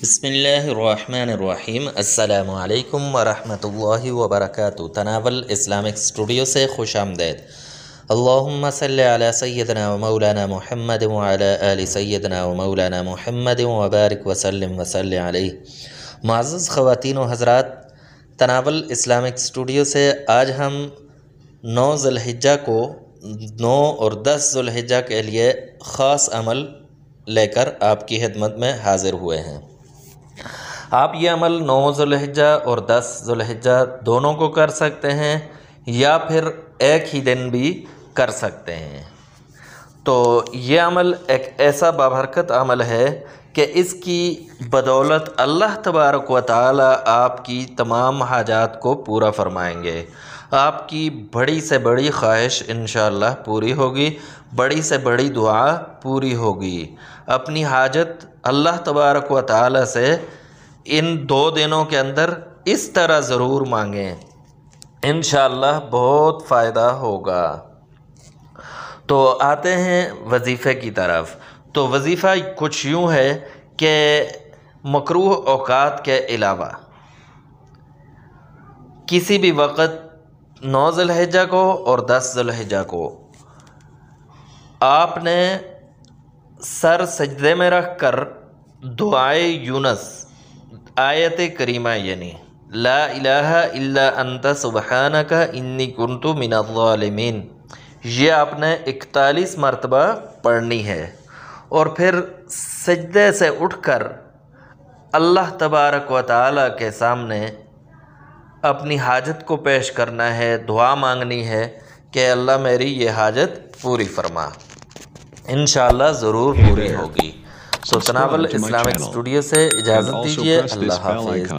بسم اللہ الرحمن الرحیم۔ السلام علیکم ورحمۃ اللہ وبرکاتہ۔ تناول اسلامک اسٹوڈیو سے خوش آمدید۔ اللہم صلی علی سیدنا و مولانا محمد وعلی آل سیدنا و مولانا محمد وبارک وسلم وصلی علیہ۔ معزز خواتین و حضرات، تناول اسلامک اسٹوڈیو سے آج ہم 9 ذی الحجہ کو 9 اور 10 ذی الحجہ کے لیے خاص عمل لے کر آپ کی خدمت میں حاضر ہوئے ہیں۔ آپ یہ عمل 9 ذی الحجہ اور 10 ذی الحجہ دونوں کو کر سکتے ہیں یا پھر ایک ہی دن بھی کر سکتے ہیں۔ تو یہ عمل ایک ایسا بابرکت عمل ہے کہ اس کی بدولت اللہ تبارک و تعالی آپ کی تمام حاجات کو پورا فرمائیں گے۔ آپ کی بڑی سے بڑی خواہش انشاءاللہ پوری ہوگی، بڑی سے بڑی دعا پوری ہوگی۔ اپنی حاجت اللہ تبارک و تعالی سے ان 2 دنوں کے اندر اس طرح ضرور مانگیں، انشاءاللہ بہت فائدہ ہوگا۔ تو آتے ہیں وظیفے کی طرف۔ تو وظیفہ کچھ یوں ہے کہ مکروہ اوقات کے علاوہ کسی بھی وقت 9 ذی الحجہ کو اور 10 ذی الحجہ کو آپ نے سر سجدے میں رکھ کر دعائے یونس آیت کریمہ یعنی لا الہ الا انت سبحانک انی کنت من الظالمین، یہ آپ نے 41 مرتبہ پڑھنی ہے، اور پھر سجدے سے اٹھ کر اللہ تبارک و تعالی کے سامنے اپنی حاجت کو پیش کرنا ہے، دعا مانگنی ہے کہ اللہ میری یہ حاجت پوری فرما، انشاءاللہ ضرور پوری ہوگی۔ تو تناول اسلامک اسٹوڈیو سے اجازت دیجیے، اللہ حافظ۔